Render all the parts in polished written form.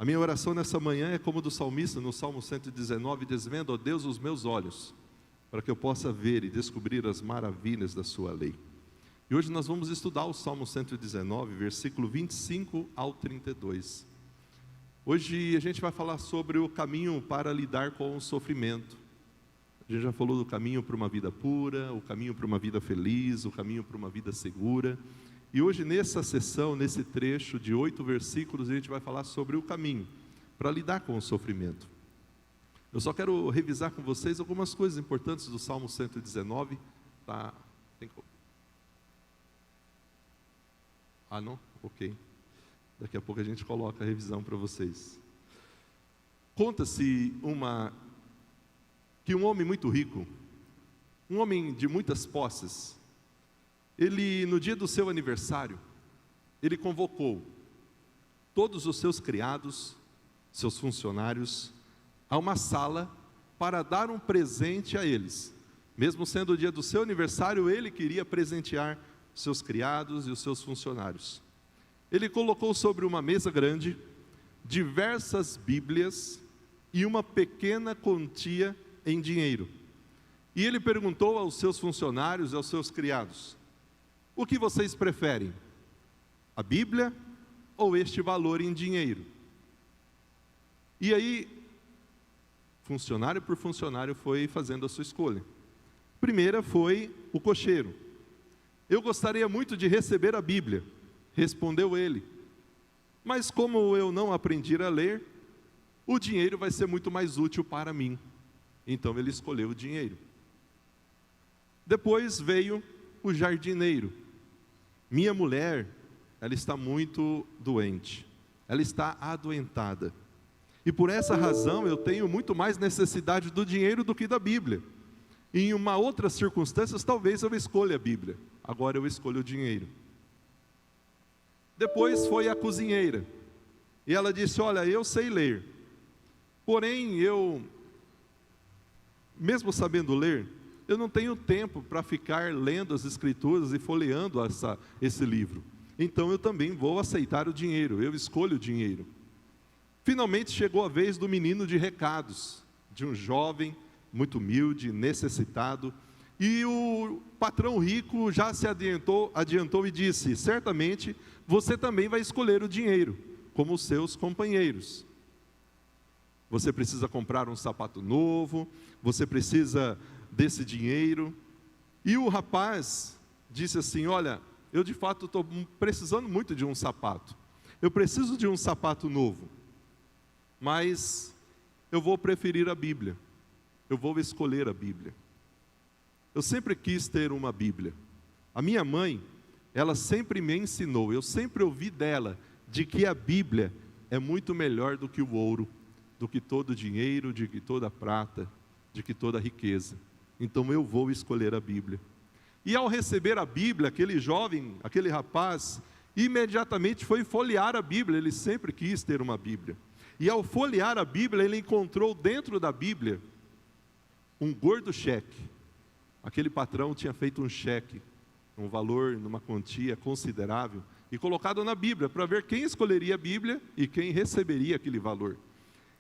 A minha oração nessa manhã é como do salmista no Salmo 119, dizendo: ó Deus, os meus olhos, para que eu possa ver e descobrir as maravilhas da sua lei. E hoje nós vamos estudar o Salmo 119, versículo 25 ao 32. Hoje a gente vai falar sobre o caminho para lidar com o sofrimento. A gente já falou do caminho para uma vida pura, o caminho para uma vida feliz, o caminho para uma vida segura. E hoje nessa sessão, nesse trecho de 8 versículos, a gente vai falar sobre o caminho para lidar com o sofrimento. Eu só quero revisar com vocês algumas coisas importantes do Salmo 119. Tá? Não? Ok. Daqui a pouco a gente coloca a revisão para vocês. Conta-se que um homem muito rico, um homem de muitas posses, ele, no dia do seu aniversário, ele convocou todos os seus criados, seus funcionários, a uma sala para dar um presente a eles. Mesmo sendo o dia do seu aniversário, ele queria presentear seus criados e os seus funcionários. Ele colocou sobre uma mesa grande diversas Bíblias e uma pequena quantia em dinheiro. E ele perguntou aos seus funcionários e aos seus criados: o que vocês preferem? A Bíblia ou este valor em dinheiro? E aí, funcionário por funcionário foi fazendo a sua escolha. Primeira foi o cocheiro. Eu gostaria muito de receber a Bíblia, respondeu ele. Mas como eu não aprendi a ler, o dinheiro vai ser muito mais útil para mim. Então ele escolheu o dinheiro. Depois veio o jardineiro. Minha mulher, ela está muito doente, ela está adoentada, e por essa razão eu tenho muito mais necessidade do dinheiro do que da Bíblia. E em uma outras circunstâncias talvez eu escolha a Bíblia, agora eu escolho o dinheiro. Depois foi a cozinheira, e ela disse: olha, eu sei ler, porém eu, mesmo sabendo ler, eu não tenho tempo para ficar lendo as escrituras e folheando esse livro. Então eu também vou aceitar o dinheiro, eu escolho o dinheiro. Finalmente chegou a vez do menino de recados, de um jovem muito humilde, necessitado. E o patrão rico já se adiantou e disse: certamente você também vai escolher o dinheiro, como os seus companheiros. Você precisa comprar um sapato novo, você precisa desse dinheiro. E o rapaz disse assim: olha, eu de fato estou precisando muito de um sapato, eu preciso de um sapato novo, mas eu vou preferir a Bíblia, eu vou escolher a Bíblia. Eu sempre quis ter uma Bíblia. A minha mãe, ela sempre me ensinou, eu sempre ouvi dela, de que a Bíblia é muito melhor do que o ouro, do que todo o dinheiro, de que toda a prata, de que toda a riqueza. Então eu vou escolher a Bíblia. E ao receber a Bíblia, aquele jovem, aquele rapaz, imediatamente foi folhear a Bíblia. Ele sempre quis ter uma Bíblia. E ao folhear a Bíblia, ele encontrou dentro da Bíblia um gordo cheque. Aquele patrão tinha feito um cheque, um valor, numa quantia considerável, e colocado na Bíblia, para ver quem escolheria a Bíblia e quem receberia aquele valor.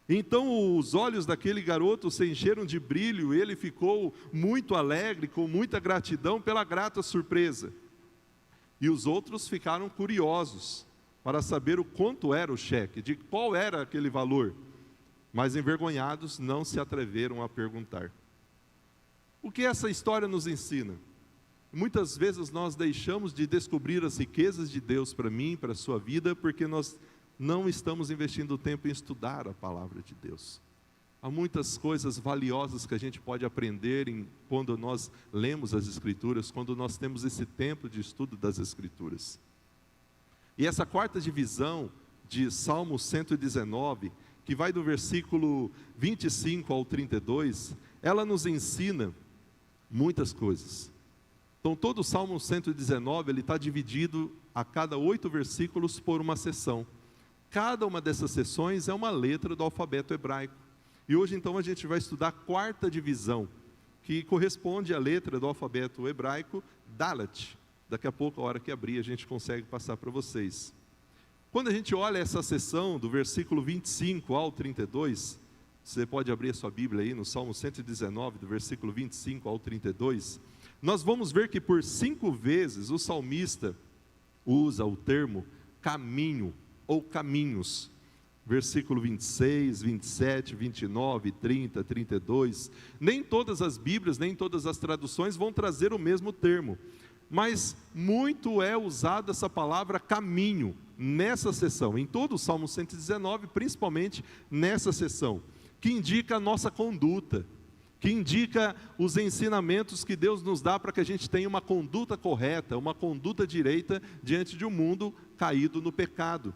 Então os olhos daquele garoto se encheram de brilho, ele ficou muito alegre, com muita gratidão pela grata surpresa. E os outros ficaram curiosos para saber o quanto era o cheque, de qual era aquele valor, mas envergonhados não se atreveram a perguntar. O que essa história nos ensina? Muitas vezes nós deixamos de descobrir as riquezas de Deus para mim, para a sua vida, porque nós não estamos investindo tempo em estudar a palavra de Deus. Há muitas coisas valiosas que a gente pode aprender quando nós lemos as Escrituras, quando nós temos esse tempo de estudo das Escrituras. E essa quarta divisão de Salmo 119, que vai do versículo 25 ao 32, ela nos ensina muitas coisas. Então todo o Salmo 119, ele está dividido a cada 8 versículos por uma seção. Cada uma dessas seções é uma letra do alfabeto hebraico. E hoje então a gente vai estudar a quarta divisão, que corresponde à letra do alfabeto hebraico, Dalet. Daqui a pouco, a hora que abrir, a gente consegue passar para vocês. Quando a gente olha essa seção do versículo 25 ao 32, você pode abrir a sua Bíblia aí no Salmo 119, do versículo 25 ao 32, nós vamos ver que por 5 vezes o salmista usa o termo caminho ou caminhos. Versículo 26, 27, 29, 30, 32. Nem todas as Bíblias, nem todas as traduções vão trazer o mesmo termo, mas muito é usada essa palavra caminho nessa seção, em todo o Salmo 119, principalmente nessa seção, que indica a nossa conduta, que indica os ensinamentos que Deus nos dá para que a gente tenha uma conduta correta, uma conduta direita diante de um mundo caído no pecado.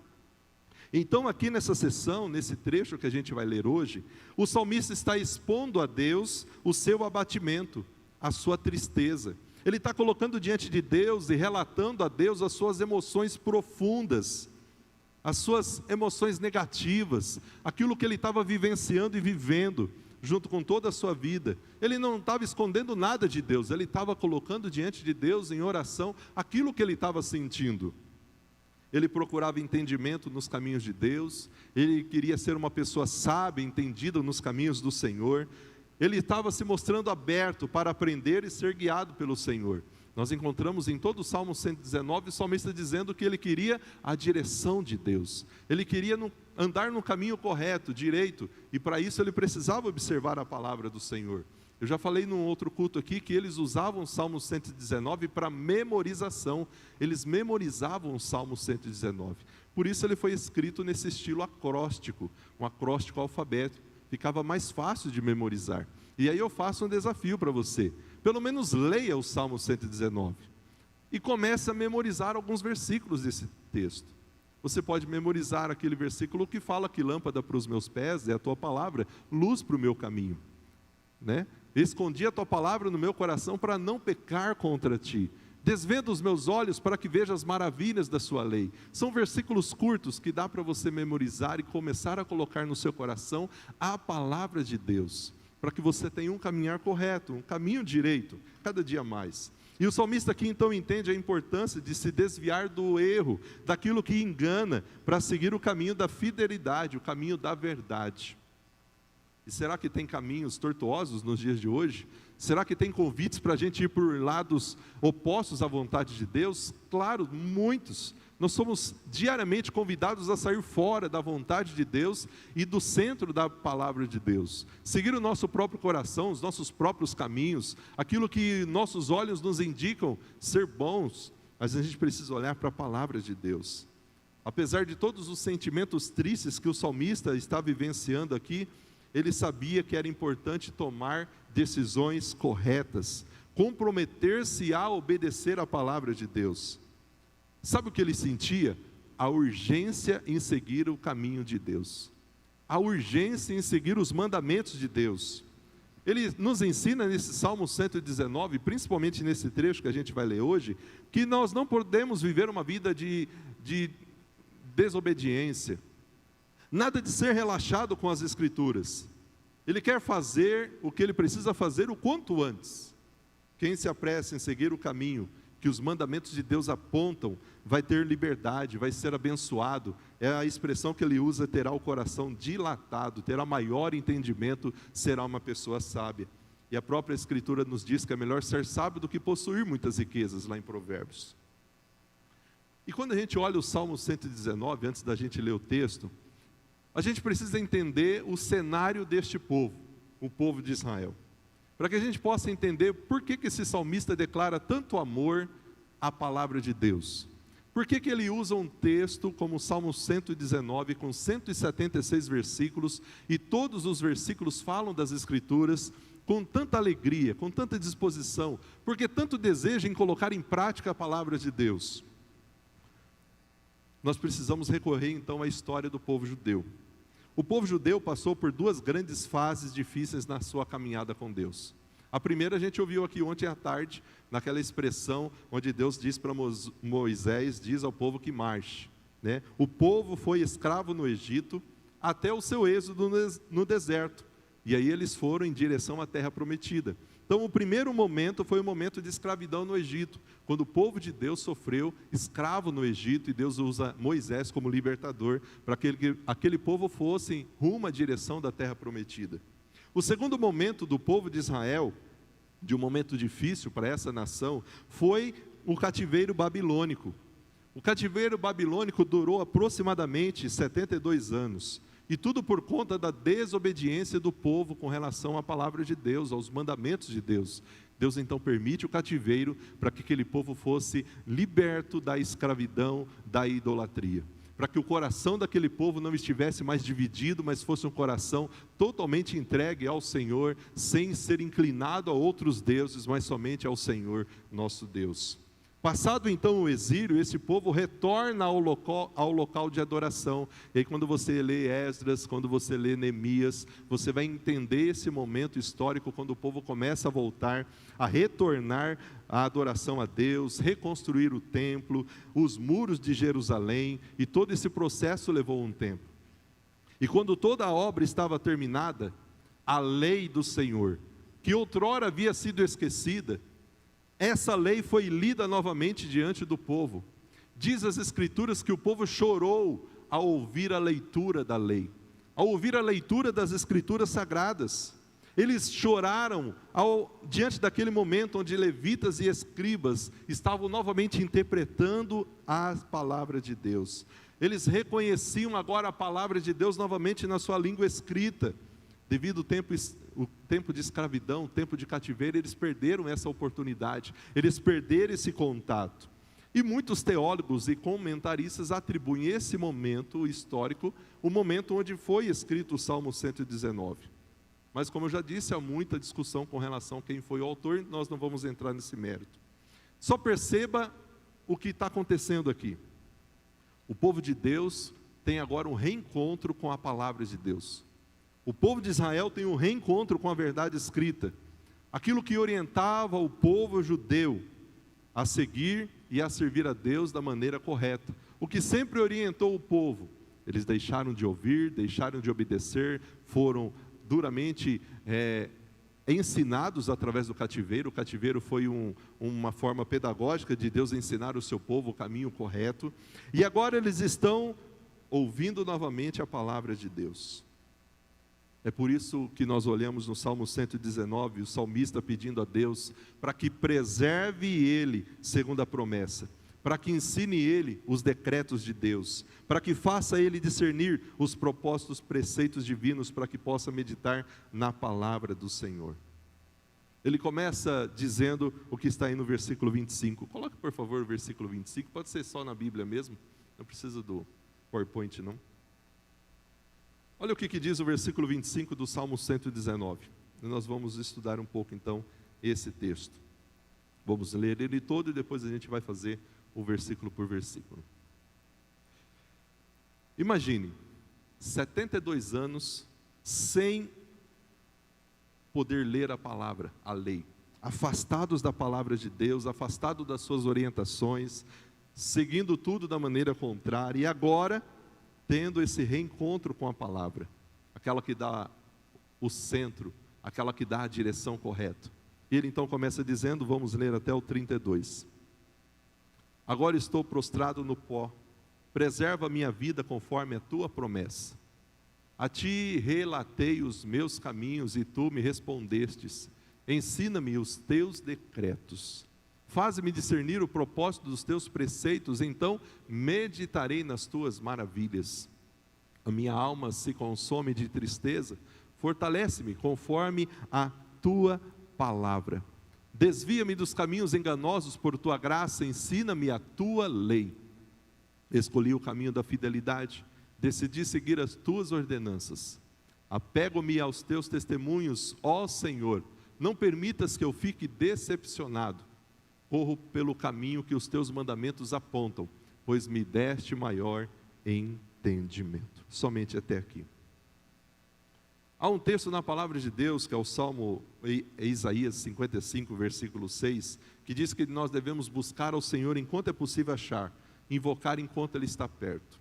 Então aqui nessa seção, nesse trecho que a gente vai ler hoje, o salmista está expondo a Deus o seu abatimento, a sua tristeza. Ele está colocando diante de Deus e relatando a Deus as suas emoções profundas, as suas emoções negativas, aquilo que ele estava vivenciando e vivendo, junto com toda a sua vida. Ele não estava escondendo nada de Deus, ele estava colocando diante de Deus em oração aquilo que ele estava sentindo. Ele procurava entendimento nos caminhos de Deus, ele queria ser uma pessoa sábia, entendida nos caminhos do Senhor. Ele estava se mostrando aberto para aprender e ser guiado pelo Senhor. Nós encontramos em todo o Salmo 119 o salmista dizendo que ele queria a direção de Deus. Ele queria andar no caminho correto, direito, e para isso ele precisava observar a palavra do Senhor. Eu já falei num outro culto aqui que eles usavam o Salmo 119 para memorização. Eles memorizavam o Salmo 119. Por isso ele foi escrito nesse estilo acróstico, um acróstico alfabético. Ficava mais fácil de memorizar. E aí eu faço um desafio para você. Pelo menos leia o Salmo 119. E comece a memorizar alguns versículos desse texto. Você pode memorizar aquele versículo que fala que lâmpada para os meus pés é a tua palavra, luz para o meu caminho. Né? Escondi a tua palavra no meu coração para não pecar contra ti. Desvenda os meus olhos para que veja as maravilhas da sua lei. São versículos curtos que dá para você memorizar e começar a colocar no seu coração a palavra de Deus, para que você tenha um caminhar correto, um caminho direito, cada dia mais. E o salmista aqui então entende a importância de se desviar do erro, daquilo que engana, para seguir o caminho da fidelidade, o caminho da verdade. E será que tem caminhos tortuosos nos dias de hoje? Será que tem convites para a gente ir por lados opostos à vontade de Deus? Claro, muitos. Nós somos diariamente convidados a sair fora da vontade de Deus e do centro da palavra de Deus. Seguir o nosso próprio coração, os nossos próprios caminhos, aquilo que nossos olhos nos indicam ser bons, mas a gente precisa olhar para a palavra de Deus. Apesar de todos os sentimentos tristes que o salmista está vivenciando aqui, ele sabia que era importante tomar decisões corretas, comprometer-se a obedecer a palavra de Deus. Sabe o que ele sentia? A urgência em seguir o caminho de Deus, a urgência em seguir os mandamentos de Deus. Ele nos ensina nesse Salmo 119, principalmente nesse trecho que a gente vai ler hoje, que nós não podemos viver uma vida de desobediência, nada de ser relaxado com as Escrituras. Ele quer fazer o que ele precisa fazer o quanto antes. Quem se apressa em seguir o caminho que os mandamentos de Deus apontam, vai ter liberdade, vai ser abençoado. É a expressão que ele usa, terá o coração dilatado, terá maior entendimento, será uma pessoa sábia. E a própria Escritura nos diz que é melhor ser sábio do que possuir muitas riquezas, lá em Provérbios. E quando a gente olha o Salmo 119, antes da gente ler o texto, a gente precisa entender o cenário deste povo, o povo de Israel, para que a gente possa entender por que esse salmista declara tanto amor à palavra de Deus. Por que ele usa um texto como o Salmo 119, com 176 versículos, e todos os versículos falam das Escrituras com tanta alegria, com tanta disposição, porque tanto deseja em colocar em prática a palavra de Deus. Nós precisamos recorrer então à história do povo judeu. O povo judeu passou por 2 grandes fases difíceis na sua caminhada com Deus. A primeira a gente ouviu aqui ontem à tarde, naquela expressão onde Deus diz para Moisés, diz ao povo que marche. Né? O povo foi escravo no Egito até o seu êxodo no deserto. E aí eles foram em direção à terra prometida. Então, o primeiro momento foi o momento de escravidão no Egito, quando o povo de Deus sofreu escravo no Egito, e Deus usa Moisés como libertador, para que aquele povo fosse rumo à direção da terra prometida. O segundo momento do povo de Israel, de um momento difícil para essa nação, foi o cativeiro babilônico. O cativeiro babilônico durou aproximadamente 72 anos. E tudo por conta da desobediência do povo com relação à palavra de Deus, aos mandamentos de Deus. Deus então permite o cativeiro para que aquele povo fosse liberto da escravidão, da idolatria. Para que o coração daquele povo não estivesse mais dividido, mas fosse um coração totalmente entregue ao Senhor, sem ser inclinado a outros deuses, mas somente ao Senhor nosso Deus. Passado então o exílio, esse povo retorna ao local de adoração. E aí quando você lê Esdras, quando você lê Neemias, você vai entender esse momento histórico, quando o povo começa a voltar, a retornar à adoração a Deus, reconstruir o templo, os muros de Jerusalém, e todo esse processo levou um tempo. E quando toda a obra estava terminada, a lei do Senhor, que outrora havia sido esquecida, essa lei foi lida novamente diante do povo. Diz as Escrituras que o povo chorou ao ouvir a leitura da lei, ao ouvir a leitura das Escrituras sagradas. Eles choraram diante daquele momento onde levitas e escribas estavam novamente interpretando a palavra de Deus. Eles reconheciam agora a palavra de Deus novamente na sua língua escrita. Devido ao tempo de escravidão, o tempo de cativeiro, eles perderam essa oportunidade, eles perderam esse contato. E muitos teólogos e comentaristas atribuem esse momento histórico, o momento onde foi escrito o Salmo 119. Mas como eu já disse, há muita discussão com relação a quem foi o autor, nós não vamos entrar nesse mérito. Só perceba o que está acontecendo aqui. O povo de Deus tem agora um reencontro com a palavra de Deus. O povo de Israel tem um reencontro com a verdade escrita. Aquilo que orientava o povo judeu a seguir e a servir a Deus da maneira correta. O que sempre orientou o povo. Eles deixaram de ouvir, deixaram de obedecer, foram duramente ensinados através do cativeiro. O cativeiro foi uma forma pedagógica de Deus ensinar o seu povo o caminho correto. E agora eles estão ouvindo novamente a palavra de Deus. É por isso que nós olhamos no Salmo 119, o salmista pedindo a Deus para que preserve ele segundo a promessa, para que ensine ele os decretos de Deus, para que faça ele discernir os propósitos, preceitos divinos, para que possa meditar na palavra do Senhor. Ele começa dizendo o que está aí no versículo 25. Coloque por favor o versículo 25, pode ser só na Bíblia mesmo, não precisa do PowerPoint não. Olha o que diz o versículo 25 do Salmo 119. E nós vamos estudar um pouco então esse texto. Vamos ler ele todo e depois a gente vai fazer o versículo por versículo. Imagine, 72 anos sem poder ler a palavra, a lei. Afastados da palavra de Deus, afastados das suas orientações, seguindo tudo da maneira contrária. E agora tendo esse reencontro com a palavra, aquela que dá o centro, aquela que dá a direção correta. E ele então começa dizendo, vamos ler até o 32. Agora estou prostrado no pó, preserva a minha vida conforme a tua promessa. A ti relatei os meus caminhos e tu me respondestes. Ensina-me os teus decretos. Faze-me discernir o propósito dos teus preceitos, então meditarei nas tuas maravilhas. A minha alma se consome de tristeza, fortalece-me conforme a tua palavra. Desvia-me dos caminhos enganosos por tua graça, ensina-me a tua lei. Escolhi o caminho da fidelidade, decidi seguir as tuas ordenanças. Apego-me aos teus testemunhos, ó Senhor, não permitas que eu fique decepcionado. Corro pelo caminho que os teus mandamentos apontam, pois me deste maior entendimento. Somente até aqui. Há um texto na palavra de Deus, que é o Salmo Isaías 55, versículo 6, que diz que nós devemos buscar ao Senhor enquanto é possível achar, invocar enquanto Ele está perto.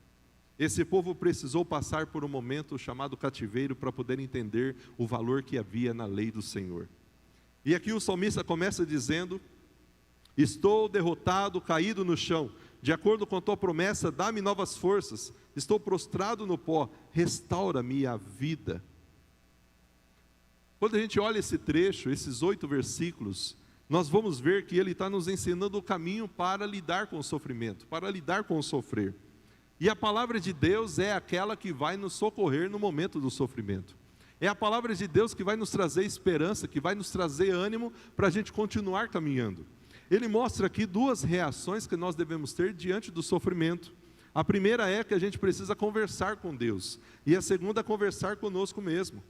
Esse povo precisou passar por um momento chamado cativeiro para poder entender o valor que havia na lei do Senhor. E aqui o salmista começa dizendo: estou derrotado, caído no chão. De acordo com a tua promessa, dá-me novas forças. Estou prostrado no pó, restaura-me a vida. Quando a gente olha esse trecho, esses 8 versículos, nós vamos ver que ele está nos ensinando o caminho para lidar com o sofrimento, para lidar com o sofrer. E a palavra de Deus é aquela que vai nos socorrer no momento do sofrimento. É a palavra de Deus que vai nos trazer esperança, que vai nos trazer ânimo para a gente continuar caminhando. Ele mostra aqui 2 reações que nós devemos ter diante do sofrimento. A primeira é que a gente precisa conversar com Deus, e a segunda é conversar conosco mesmo.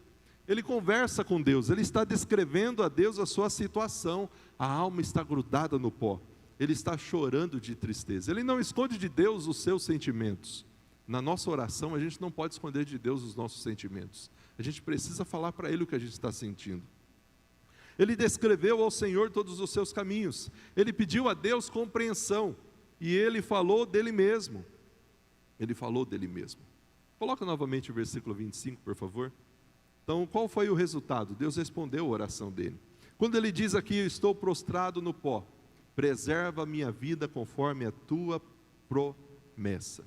Ele conversa com Deus, ele está descrevendo a Deus a sua situação. A alma está grudada no pó, ele está chorando de tristeza. Ele não esconde de Deus os seus sentimentos. Na nossa oração a gente não pode esconder de Deus os nossos sentimentos. A gente precisa falar para Ele o que a gente está sentindo. Ele descreveu ao Senhor todos os seus caminhos. Ele pediu a Deus compreensão. E ele falou dele mesmo. Ele falou dele mesmo. Coloca novamente o versículo 25, por favor. Então, qual foi o resultado? Deus respondeu a oração dele. Quando ele diz aqui: eu estou prostrado no pó, preserva a minha vida conforme a tua promessa.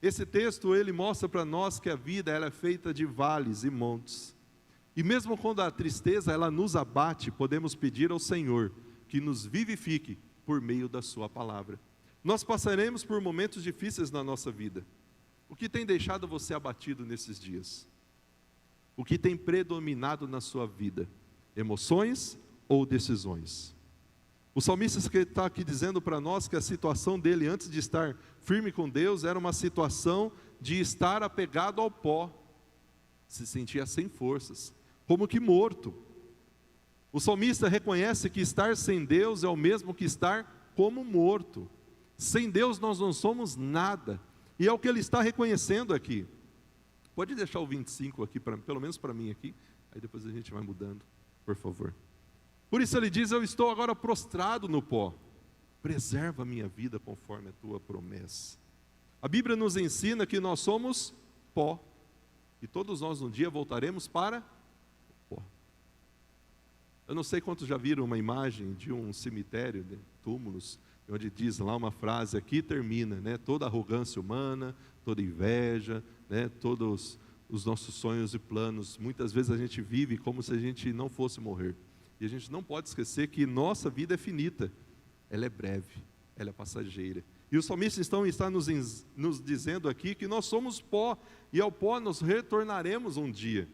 Esse texto, ele mostra para nós que a vida ela é feita de vales e montes. E mesmo quando a tristeza ela nos abate, podemos pedir ao Senhor que nos vivifique por meio da sua palavra. Nós passaremos por momentos difíceis na nossa vida. O que tem deixado você abatido nesses dias? O que tem predominado na sua vida? Emoções ou decisões? O salmista está aqui dizendo para nós que a situação dele antes de estar firme com Deus era uma situação de estar apegado ao pó, se sentia sem forças, como que morto. O salmista reconhece que estar sem Deus é o mesmo que estar como morto. Sem Deus nós não somos nada, e é o que ele está reconhecendo aqui. Pode deixar o 25 aqui, pelo menos para mim aqui, aí depois a gente vai mudando, por favor. Por isso ele diz: eu estou agora prostrado no pó, preserva a minha vida conforme a tua promessa. A Bíblia nos ensina que nós somos pó, e todos nós um dia voltaremos para o pó. Eu não sei quantos já viram uma imagem de um cemitério de túmulos, onde diz lá uma frase: aqui termina, né, toda arrogância humana, toda inveja, né, todos os nossos sonhos e planos. Muitas vezes a gente vive como se a gente não fosse morrer. E a gente não pode esquecer que nossa vida é finita, ela é breve, ela é passageira. E o salmista está nos dizendo aqui que nós somos pó, e ao pó nós retornaremos um dia.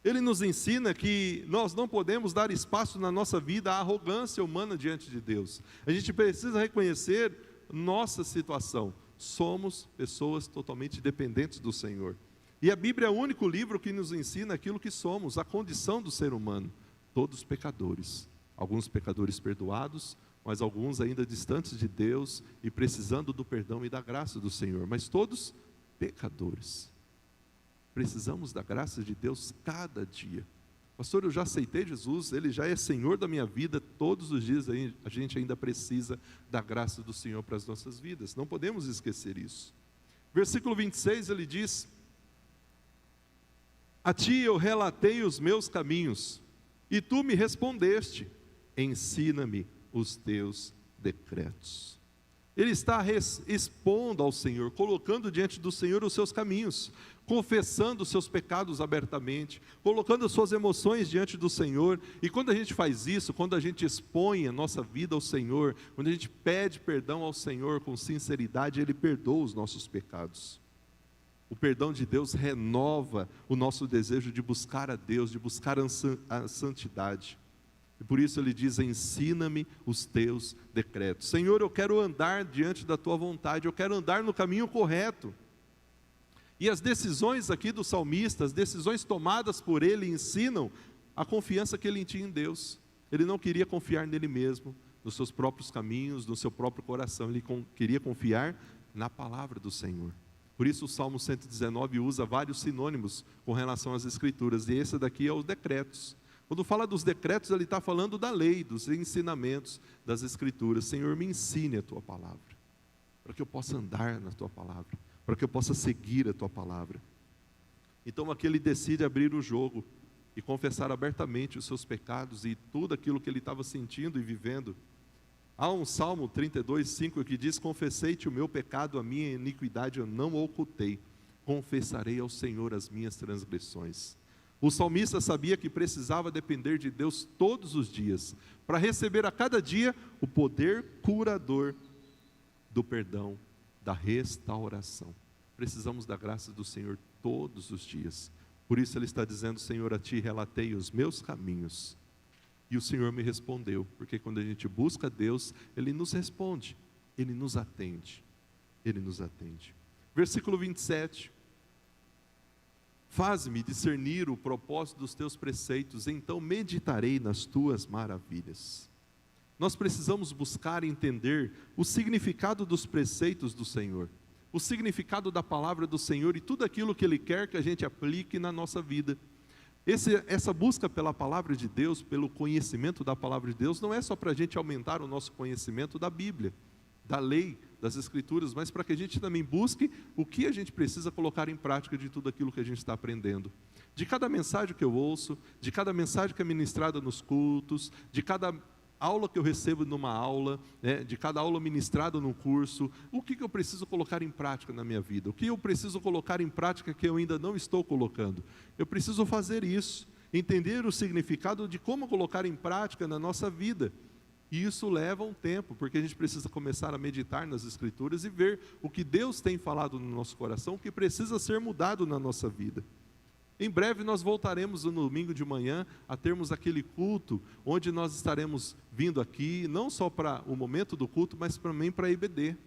Ele nos ensina que nós não podemos dar espaço na nossa vida à arrogância humana diante de Deus. A gente precisa reconhecer nossa situação. Somos pessoas totalmente dependentes do Senhor. E a Bíblia é o único livro que nos ensina aquilo que somos, a condição do ser humano. Todos pecadores, alguns pecadores perdoados, mas alguns ainda distantes de Deus e precisando do perdão e da graça do Senhor, mas todos pecadores. Precisamos da graça de Deus cada dia. Pastor, eu já aceitei Jesus, Ele já é Senhor da minha vida, todos os dias a gente ainda precisa da graça do Senhor para as nossas vidas, não podemos esquecer isso. Versículo 26, ele diz: a ti eu relatei os meus caminhos, e tu me respondeste, ensina-me os teus decretos. Ele está expondo ao Senhor, colocando diante do Senhor os seus caminhos, confessando os seus pecados abertamente, colocando as suas emoções diante do Senhor. E quando a gente faz isso, quando a gente expõe a nossa vida ao Senhor, quando a gente pede perdão ao Senhor com sinceridade, Ele perdoa os nossos pecados. O perdão de Deus renova o nosso desejo de buscar a Deus, de buscar a santidade. E por isso ele diz: ensina-me os teus decretos. Senhor, eu quero andar diante da tua vontade, eu quero andar no caminho correto. E as decisões aqui do salmista, as decisões tomadas por ele, ensinam a confiança que ele tinha em Deus. Ele não queria confiar nele mesmo, nos seus próprios caminhos, no seu próprio coração. Ele queria confiar na palavra do Senhor. Por isso o Salmo 119 usa vários sinônimos com relação às Escrituras, e esse daqui é os decretos. Quando fala dos decretos, ele está falando da lei, dos ensinamentos das Escrituras. Senhor, me ensine a tua palavra, para que eu possa andar na tua palavra, para que eu possa seguir a tua palavra. Então aqui ele decide abrir o jogo, e confessar abertamente os seus pecados e tudo aquilo que ele estava sentindo e vivendo. Há um Salmo 32:5 que diz: confessei-te o meu pecado, a minha iniquidade eu não ocultei, confessarei ao Senhor as minhas transgressões. O salmista sabia que precisava depender de Deus todos os dias, para receber a cada dia o poder curador do perdão, da restauração. Precisamos da graça do Senhor todos os dias. Por isso ele está dizendo: Senhor, a ti relatei os meus caminhos. E o Senhor me respondeu, porque quando a gente busca Deus, Ele nos responde, Ele nos atende, Ele nos atende. Versículo 27, faz-me discernir o propósito dos teus preceitos, então meditarei nas tuas maravilhas. Nós precisamos buscar entender o significado dos preceitos do Senhor, o significado da palavra do Senhor e tudo aquilo que Ele quer que a gente aplique na nossa vida. Essa busca pela palavra de Deus, pelo conhecimento da palavra de Deus, não é só para a gente aumentar o nosso conhecimento da Bíblia, da lei, das Escrituras, mas para que a gente também busque o que a gente precisa colocar em prática de tudo aquilo que a gente está aprendendo. De cada mensagem que eu ouço, de cada mensagem que é ministrada nos cultos, de cada aula que eu recebo numa aula, de cada aula ministrada num curso, o que eu preciso colocar em prática na minha vida? O que eu preciso colocar em prática que eu ainda não estou colocando? Eu preciso fazer isso, entender o significado de como colocar em prática na nossa vida. E isso leva um tempo, porque a gente precisa começar a meditar nas Escrituras e ver o que Deus tem falado no nosso coração, que precisa ser mudado na nossa vida. Em breve nós voltaremos no domingo de manhã a termos aquele culto, onde nós estaremos vindo aqui, não só para o momento do culto, mas também para a IBD.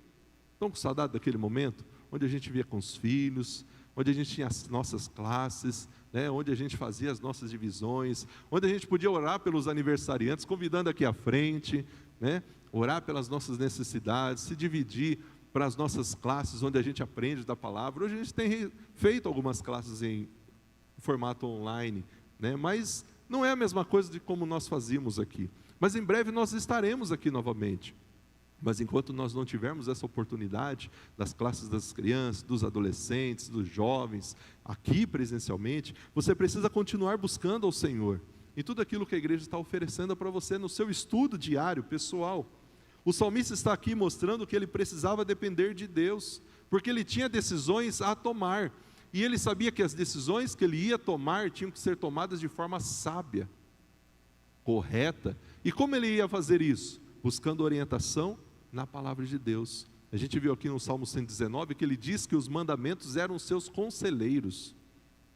Estão com saudade daquele momento? Onde a gente via com os filhos, onde a gente tinha as nossas classes, onde a gente fazia as nossas divisões, onde a gente podia orar pelos aniversariantes, convidando aqui à frente, orar pelas nossas necessidades, se dividir para as nossas classes, onde a gente aprende da palavra. Hoje a gente tem feito algumas classes em formato online, mas não é a mesma coisa de como nós fazíamos aqui. Mas em breve nós estaremos aqui novamente. Mas enquanto nós não tivermos essa oportunidade das classes das crianças, dos adolescentes, dos jovens, aqui presencialmente, você precisa continuar buscando ao Senhor em tudo aquilo que a igreja está oferecendo para você no seu estudo diário, pessoal. O salmista está aqui mostrando que ele precisava depender de Deus, porque ele tinha decisões a tomar. E ele sabia que as decisões que ele ia tomar tinham que ser tomadas de forma sábia, correta. E como ele ia fazer isso? Buscando orientação na palavra de Deus. A gente viu aqui no Salmo 119 que ele diz que os mandamentos eram seus conselheiros.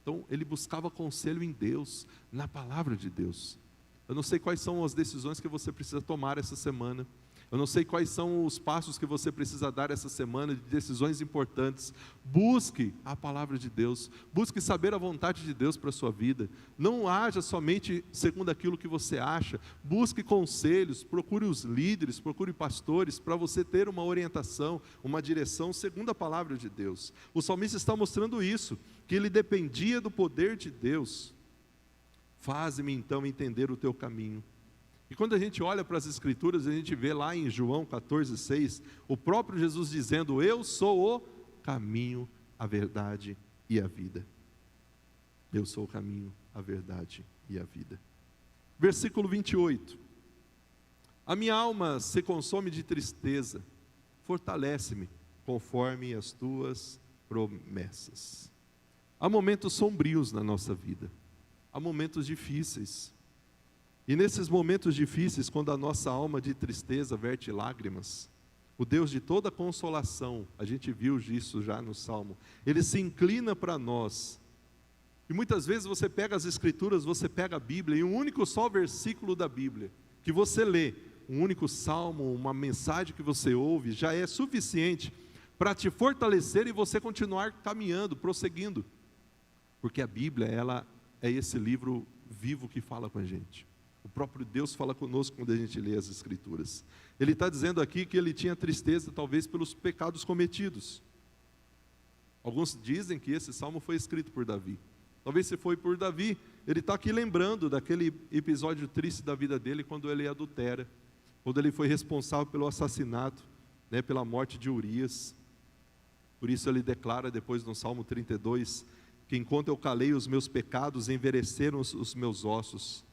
Então ele buscava conselho em Deus, na palavra de Deus. Eu não sei quais são as decisões que você precisa tomar essa semana. Eu não sei quais são os passos que você precisa dar essa semana de decisões importantes. Busque a palavra de Deus. Busque saber a vontade de Deus para a sua vida. Não haja somente segundo aquilo que você acha. Busque conselhos, procure os líderes, procure pastores para você ter uma orientação, uma direção segundo a palavra de Deus. O salmista está mostrando isso, que ele dependia do poder de Deus. Faze-me então entender o teu caminho. E quando a gente olha para as Escrituras, a gente vê lá em João 14,6, o próprio Jesus dizendo: eu sou o caminho, a verdade e a vida. Eu sou o caminho, a verdade e a vida. Versículo 28. A minha alma se consome de tristeza, fortalece-me conforme as tuas promessas. Há momentos sombrios na nossa vida, há momentos difíceis. E nesses momentos difíceis, quando a nossa alma de tristeza verte lágrimas, o Deus de toda consolação, a gente viu isso já no Salmo, Ele se inclina para nós. E muitas vezes você pega as Escrituras, você pega a Bíblia, e um único só versículo da Bíblia, que você lê, um único salmo, uma mensagem que você ouve, já é suficiente para te fortalecer e você continuar caminhando, prosseguindo. Porque a Bíblia, ela é esse livro vivo que fala com a gente. O próprio Deus fala conosco quando a gente lê as Escrituras. Ele está dizendo aqui que ele tinha tristeza talvez pelos pecados cometidos. Alguns dizem que esse salmo foi escrito por Davi. Talvez se foi por Davi, ele está aqui lembrando daquele episódio triste da vida dele, quando ele adultera, quando ele foi responsável pelo assassinato, pela morte de Urias. Por isso ele declara depois no Salmo 32, que enquanto eu calei os meus pecados, envelheceram os meus ossos.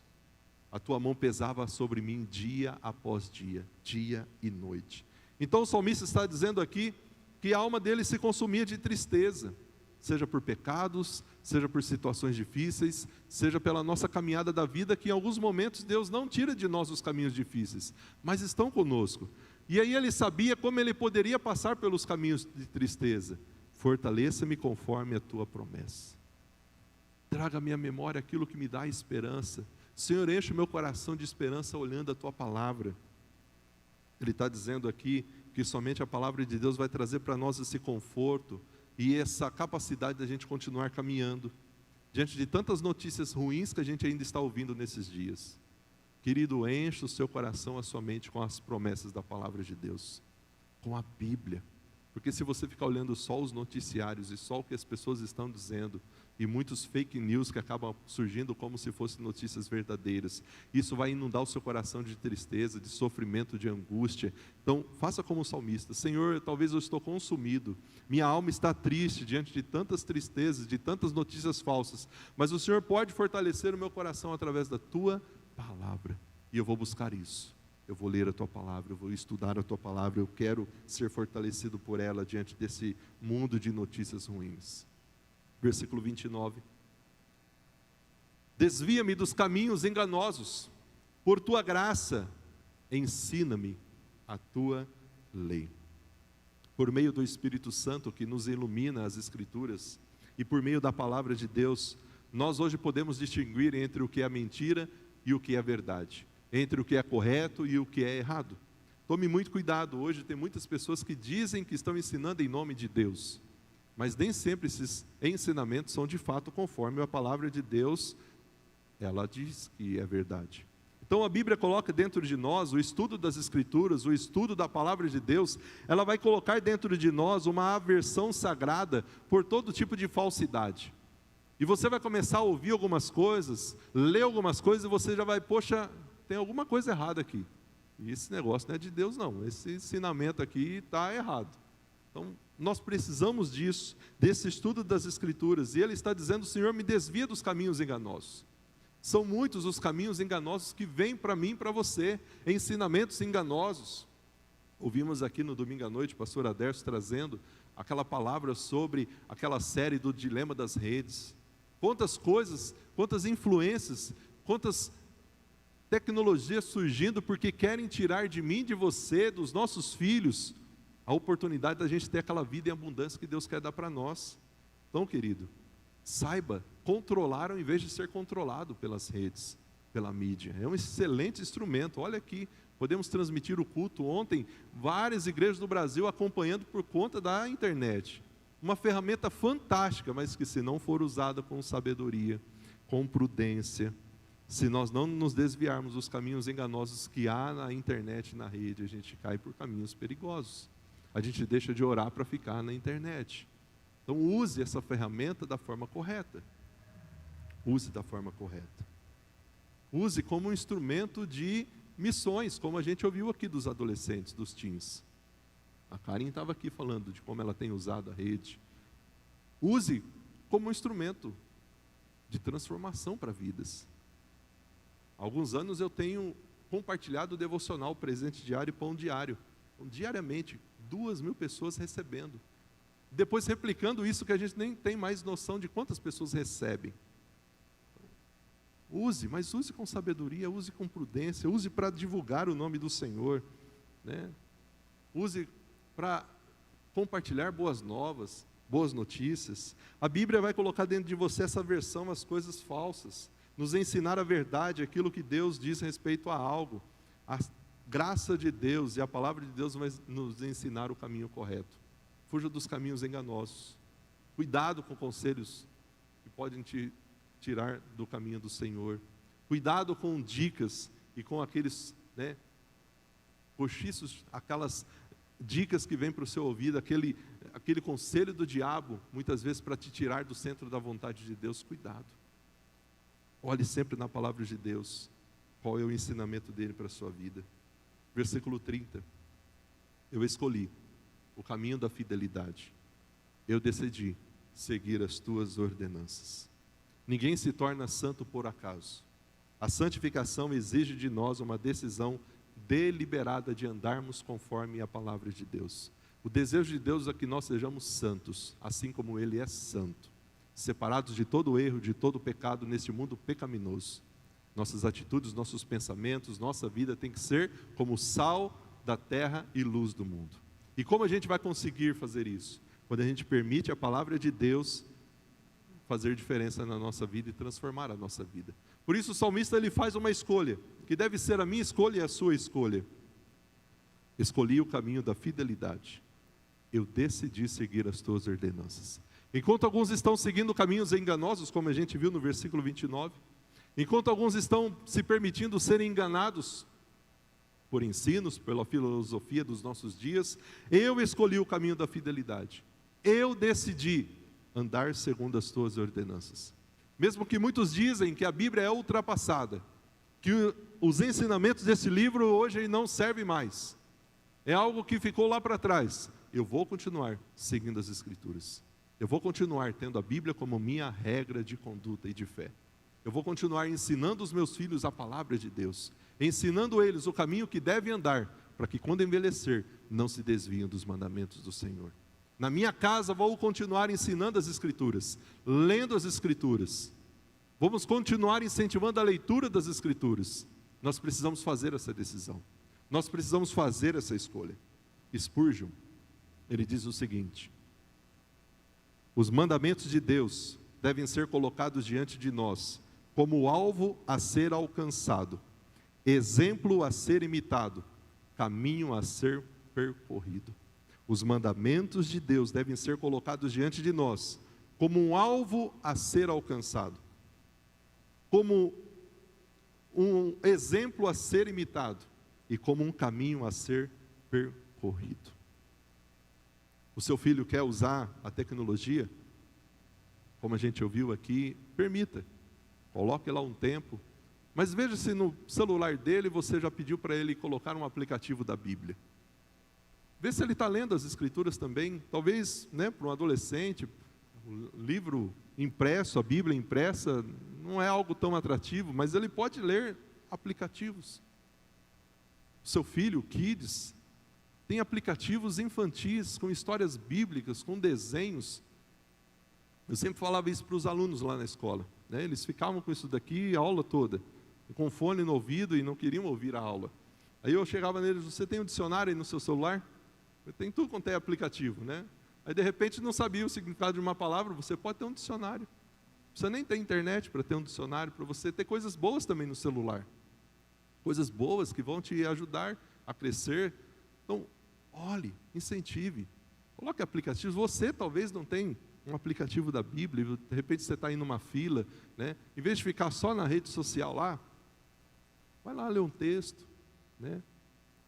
A tua mão pesava sobre mim dia após dia, dia e noite. Então o salmista está dizendo aqui que a alma dele se consumia de tristeza, seja por pecados, seja por situações difíceis, seja pela nossa caminhada da vida, que em alguns momentos Deus não tira de nós os caminhos difíceis, mas estão conosco. E aí ele sabia como ele poderia passar pelos caminhos de tristeza. Fortaleça-me conforme a tua promessa. Traga à minha memória aquilo que me dá esperança. Senhor, enche o meu coração de esperança olhando a tua palavra. Ele está dizendo aqui que somente a palavra de Deus vai trazer para nós esse conforto e essa capacidade da gente continuar caminhando diante de tantas notícias ruins que a gente ainda está ouvindo nesses dias. Querido, enche o seu coração, a sua mente com as promessas da palavra de Deus, com a Bíblia. Porque se você ficar olhando só os noticiários e só o que as pessoas estão dizendo, e muitos fake news que acabam surgindo como se fossem notícias verdadeiras, isso vai inundar o seu coração de tristeza, de sofrimento, de angústia. Então, faça como o salmista: Senhor, talvez eu estou consumido, minha alma está triste diante de tantas tristezas, de tantas notícias falsas, mas o Senhor pode fortalecer o meu coração através da tua palavra, e eu vou buscar isso. Eu vou ler a tua palavra, eu vou estudar a tua palavra, eu quero ser fortalecido por ela diante desse mundo de notícias ruins. Versículo 29. Desvia-me dos caminhos enganosos, por tua graça, ensina-me a tua lei. Por meio do Espírito Santo que nos ilumina as Escrituras, e por meio da palavra de Deus, nós hoje podemos distinguir entre o que é mentira e o que é verdade, entre o que é correto e o que é errado. Tome muito cuidado, hoje tem muitas pessoas que dizem que estão ensinando em nome de Deus, mas nem sempre esses ensinamentos são de fato conforme a palavra de Deus, ela diz que é verdade. Então a Bíblia coloca dentro de nós o estudo das Escrituras, o estudo da palavra de Deus, ela vai colocar dentro de nós uma aversão sagrada por todo tipo de falsidade. E você vai começar a ouvir algumas coisas, ler algumas coisas, e você já vai, poxa, tem alguma coisa errada aqui. E esse negócio não é de Deus não, esse ensinamento aqui está errado. Então, nós precisamos disso, desse estudo das Escrituras. E ele está dizendo: Senhor, me desvia dos caminhos enganosos. São muitos os caminhos enganosos que vêm para mim e para você, ensinamentos enganosos. Ouvimos aqui no domingo à noite o pastor Aderso trazendo aquela palavra sobre aquela série do dilema das redes. Quantas coisas, quantas influências, quantas tecnologias surgindo porque querem tirar de mim, de você, dos nossos filhos, a oportunidade da gente ter aquela vida em abundância que Deus quer dar para nós. Então, querido, saiba controlar ao invés de ser controlado pelas redes, pela mídia. É um excelente instrumento. Olha aqui, podemos transmitir o culto ontem, várias igrejas do Brasil acompanhando por conta da internet. Uma ferramenta fantástica, mas que se não for usada com sabedoria, com prudência, se nós não nos desviarmos dos caminhos enganosos que há na internet e na rede, a gente cai por caminhos perigosos. A gente deixa de orar para ficar na internet. Então use essa ferramenta da forma correta. Use da forma correta. Use como um instrumento de missões, como a gente ouviu aqui dos adolescentes, dos teens. A Karen estava aqui falando de como ela tem usado a rede. Use como um instrumento de transformação para vidas. Há alguns anos eu tenho compartilhado o devocional Presente Diário e Pão Diário. Então, diariamente, 2.000 pessoas recebendo. Depois replicando isso que a gente nem tem mais noção de quantas pessoas recebem. Use, mas use com sabedoria, use com prudência, use para divulgar o nome do Senhor, né? Use para compartilhar boas novas, boas notícias. A Bíblia vai colocar dentro de você essa aversão às coisas falsas, nos ensinar a verdade, aquilo que Deus diz a respeito a algo. A graça de Deus e a palavra de Deus vai nos ensinar o caminho correto. Fuja dos caminhos enganosos. Cuidado com conselhos que podem te tirar do caminho do Senhor. Cuidado com dicas e com aqueles, cochichos, aquelas dicas que vêm para o seu ouvido, aquele conselho do diabo, muitas vezes para te tirar do centro da vontade de Deus. Cuidado. Olhe sempre na palavra de Deus, qual é o ensinamento dele para a sua vida. Versículo 30. Eu escolhi o caminho da fidelidade. Eu decidi seguir as tuas ordenanças. Ninguém se torna santo por acaso. A santificação exige de nós uma decisão deliberada de andarmos conforme a palavra de Deus. O desejo de Deus é que nós sejamos santos, assim como Ele é santo, separados de todo erro, de todo pecado neste mundo pecaminoso. Nossas atitudes, nossos pensamentos, nossa vida tem que ser como sal da terra e luz do mundo. E como a gente vai conseguir fazer isso? Quando a gente permite a palavra de Deus fazer diferença na nossa vida e transformar a nossa vida. Por isso o salmista ele faz uma escolha, que deve ser a minha escolha e a sua escolha. Escolhi o caminho da fidelidade. Eu decidi seguir as tuas ordenanças. Enquanto alguns estão seguindo caminhos enganosos, como a gente viu no versículo 29, enquanto alguns estão se permitindo serem enganados por ensinos, pela filosofia dos nossos dias, eu escolhi o caminho da fidelidade. Eu decidi andar segundo as tuas ordenanças. Mesmo que muitos dizem que a Bíblia é ultrapassada, que os ensinamentos desse livro hoje não servem mais, é algo que ficou lá para trás. Eu vou continuar seguindo as Escrituras. Eu vou continuar tendo a Bíblia como minha regra de conduta e de fé. Eu vou continuar ensinando os meus filhos a palavra de Deus, ensinando eles o caminho que devem andar, para que quando envelhecer, não se desviem dos mandamentos do Senhor. Na minha casa vou continuar ensinando as Escrituras, lendo as Escrituras. Vamos continuar incentivando a leitura das Escrituras. Nós precisamos fazer essa decisão. Nós precisamos fazer essa escolha. Spurgeon, ele diz o seguinte: os mandamentos de Deus devem ser colocados diante de nós como alvo a ser alcançado, exemplo a ser imitado, caminho a ser percorrido. Os mandamentos de Deus devem ser colocados diante de nós como um alvo a ser alcançado, como um exemplo a ser imitado e como um caminho a ser percorrido. O seu filho quer usar a tecnologia, como a gente ouviu aqui, permita, coloque lá um tempo, mas veja se no celular dele você já pediu para ele colocar um aplicativo da Bíblia. Vê se ele está lendo as Escrituras também. Talvez, para um adolescente, o livro impresso, a Bíblia impressa, não é algo tão atrativo, mas ele pode ler aplicativos. O seu filho, o Kids, tem aplicativos infantis, com histórias bíblicas, com desenhos. Eu sempre falava isso para os alunos lá na escola, eles ficavam com isso daqui a aula toda, com fone no ouvido e não queriam ouvir a aula. Aí eu chegava neles: você tem um dicionário aí no seu celular? Tem tudo quanto é aplicativo, Aí de repente não sabia o significado de uma palavra, você pode ter um dicionário. Você nem tem internet para ter um dicionário, para você ter coisas boas também no celular. Coisas boas que vão te ajudar a crescer. Então, olhe, incentive, coloque aplicativos. Você talvez não tenha um aplicativo da Bíblia, de repente você está aí numa fila, Em vez de ficar só na rede social lá, vai lá ler um texto,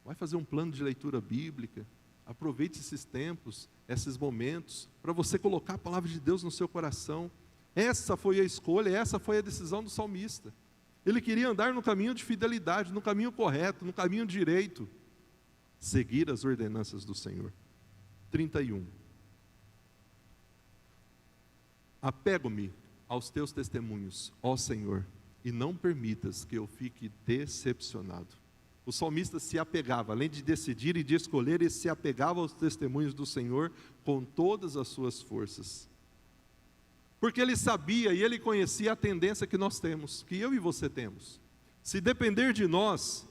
Vai fazer um plano de leitura bíblica. Aproveite esses tempos, esses momentos, para você colocar a palavra de Deus no seu coração. Essa foi a escolha, essa foi a decisão do salmista. Ele queria andar no caminho de fidelidade, no caminho correto, no caminho direito. Seguir as ordenanças do Senhor. 31. Apego-me aos teus testemunhos, ó Senhor, e não permitas que eu fique decepcionado. O salmista se apegava, além de decidir e de escolher, ele se apegava aos testemunhos do Senhor com todas as suas forças. Porque ele sabia e ele conhecia a tendência que nós temos, que eu e você temos. Se depender de nós,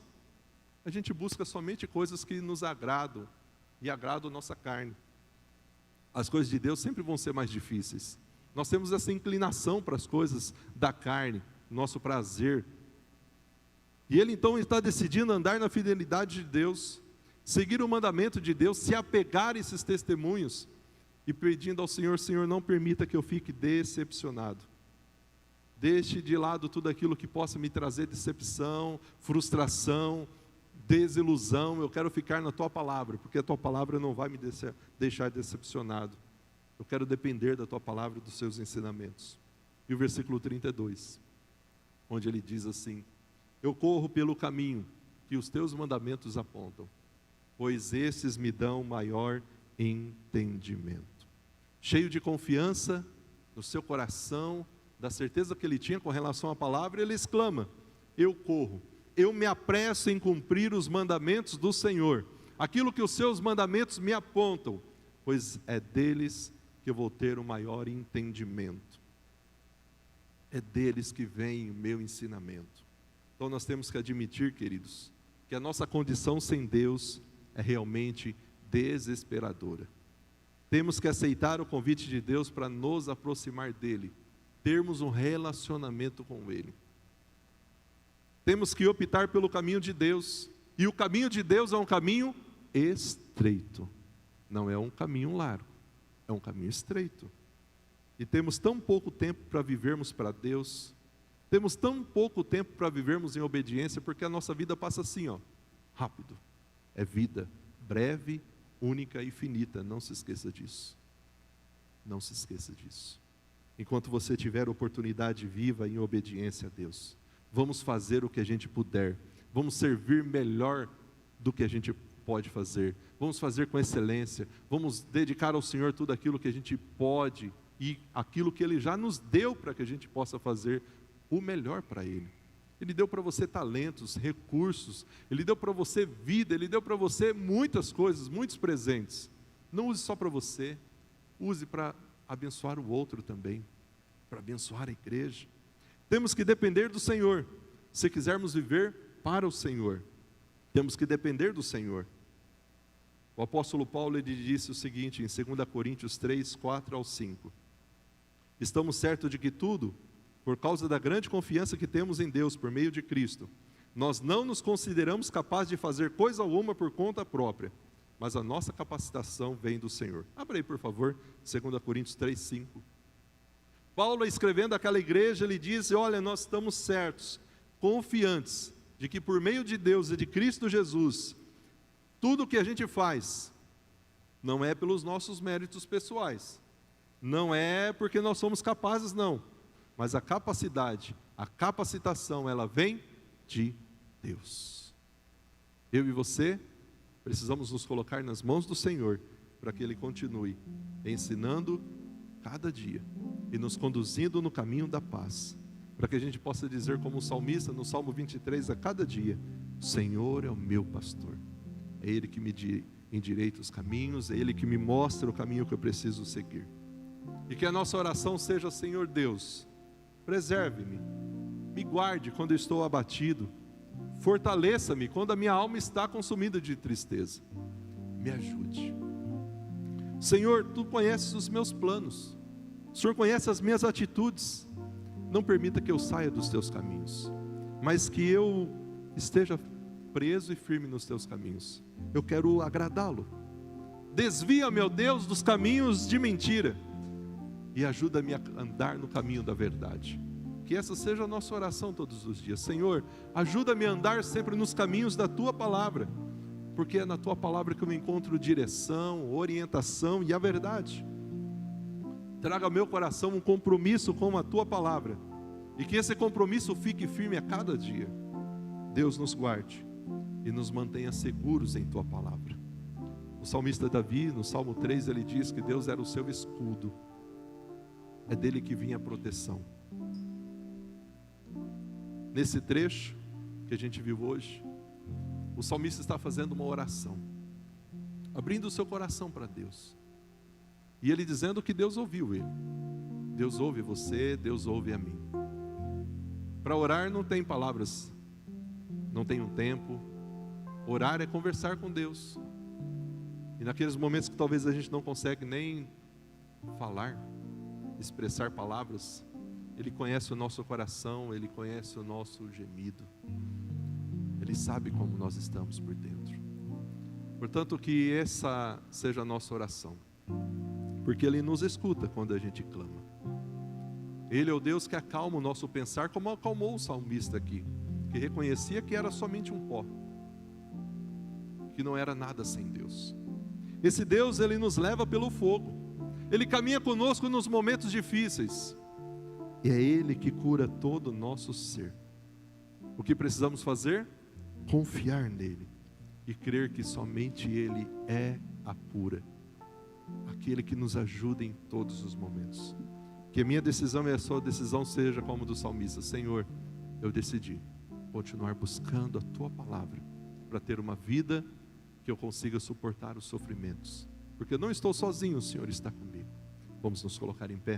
a gente busca somente coisas que nos agradam e agradam a nossa carne. As coisas de Deus sempre vão ser mais difíceis. Nós temos essa inclinação para as coisas da carne, nosso prazer. E ele então está decidindo andar na fidelidade de Deus, seguir o mandamento de Deus, se apegar a esses testemunhos e pedindo ao Senhor: Senhor, não permita que eu fique decepcionado. Deixe de lado tudo aquilo que possa me trazer decepção, frustração, desilusão. Eu quero ficar na Tua palavra, porque a Tua palavra não vai me deixar decepcionado. Eu quero depender da Tua palavra e dos Seus ensinamentos. E o versículo 32, onde ele diz assim: eu corro pelo caminho que os teus mandamentos apontam, pois esses me dão maior entendimento. cheio de confiança no seu coração, da certeza que ele tinha com relação à palavra, ele exclama: eu corro, eu me apresso em cumprir os mandamentos do Senhor, aquilo que os seus mandamentos me apontam, pois é deles que eu vou ter o maior entendimento. É deles que vem o meu ensinamento. Então nós temos que admitir, queridos, que a nossa condição sem Deus é realmente desesperadora. Temos que aceitar o convite de Deus para nos aproximar dEle, termos um relacionamento com Ele. Temos que optar pelo caminho de Deus, e o caminho de Deus é um caminho estreito, não é um caminho largo, é um caminho estreito. E temos tão pouco tempo para vivermos para Deus, temos tão pouco tempo para vivermos em obediência, porque a nossa vida passa assim, rápido. É vida breve, única e finita, não se esqueça disso. Não se esqueça disso. Enquanto você tiver oportunidade, viva em obediência a Deus. Vamos fazer o que a gente puder, vamos servir melhor do que a gente pode fazer, vamos fazer com excelência, vamos dedicar ao Senhor tudo aquilo que a gente pode, e aquilo que Ele já nos deu para que a gente possa fazer o melhor para Ele. Ele deu para você talentos, recursos, Ele deu para você vida, Ele deu para você muitas coisas, muitos presentes. Não use só para você, use para abençoar o outro também, para abençoar a igreja. Temos que depender do Senhor, se quisermos viver para o Senhor, temos que depender do Senhor. O apóstolo Paulo, ele disse o seguinte em 2 Coríntios 3, 4 ao 5. Estamos certos de que tudo, por causa da grande confiança que temos em Deus por meio de Cristo, nós não nos consideramos capazes de fazer coisa alguma por conta própria, mas a nossa capacitação vem do Senhor. Abra aí, por favor, 2 Coríntios 3, 5. Paulo, escrevendo àquela igreja, ele diz: olha, nós estamos certos, confiantes, de que por meio de Deus e de Cristo Jesus, tudo o que a gente faz, não é pelos nossos méritos pessoais, não é porque nós somos capazes, não, mas a capacidade, a capacitação, ela vem de Deus. Eu e você precisamos nos colocar nas mãos do Senhor, para que Ele continue ensinando cada dia, e nos conduzindo no caminho da paz, para que a gente possa dizer como o salmista no Salmo 23, a cada dia: o Senhor é o meu pastor, é Ele que me endireita os caminhos, é Ele que me mostra o caminho que eu preciso seguir. E que a nossa oração seja: Senhor Deus, preserve-me, me guarde quando eu estou abatido, fortaleça-me quando a minha alma está consumida de tristeza, me ajude. Senhor, Tu conheces os meus planos, o Senhor conhece as minhas atitudes, não permita que eu saia dos Teus caminhos, mas que eu esteja preso e firme nos Teus caminhos. Eu quero agradá-lo. Desvia, meu Deus, dos caminhos de mentira e ajuda-me a andar no caminho da verdade. Que essa seja a nossa oração todos os dias. Senhor, ajuda-me a andar sempre nos caminhos da Tua palavra, porque é na Tua palavra que eu encontro direção, orientação e a verdade. Traga ao meu coração um compromisso com a Tua palavra, e que esse compromisso fique firme a cada dia. Deus nos guarde e nos mantenha seguros em Tua palavra. O salmista Davi, no Salmo 3, ele diz que Deus era o seu escudo, é dele que vinha a proteção. Nesse trecho que a gente viu hoje, o salmista está fazendo uma oração, abrindo o seu coração para Deus, e ele dizendo que Deus ouviu ele. Deus ouve você, Deus ouve a mim. Para orar não tem palavras, não tem um tempo. Orar é conversar com Deus, e naqueles momentos que talvez a gente não consegue nem falar, expressar palavras, Ele conhece o nosso coração, Ele conhece o nosso gemido, Ele sabe como nós estamos por dentro. Portanto, que essa seja a nossa oração, porque Ele nos escuta quando a gente clama. Ele é o Deus que acalma o nosso pensar, como acalmou o salmista aqui, que reconhecia que era somente um pó, que não era nada sem Deus. Esse Deus, Ele nos leva pelo fogo, Ele caminha conosco nos momentos difíceis, e é Ele que cura todo o nosso ser. O que precisamos fazer? Confiar nele e crer que somente Ele é a cura. aquele que nos ajuda em todos os momentos. Que a minha decisão e a sua decisão seja como do salmista: Senhor, eu decidi continuar buscando a tua palavra para ter uma vida que eu consiga suportar os sofrimentos, porque eu não estou sozinho, o Senhor está comigo. Vamos nos colocar em pé.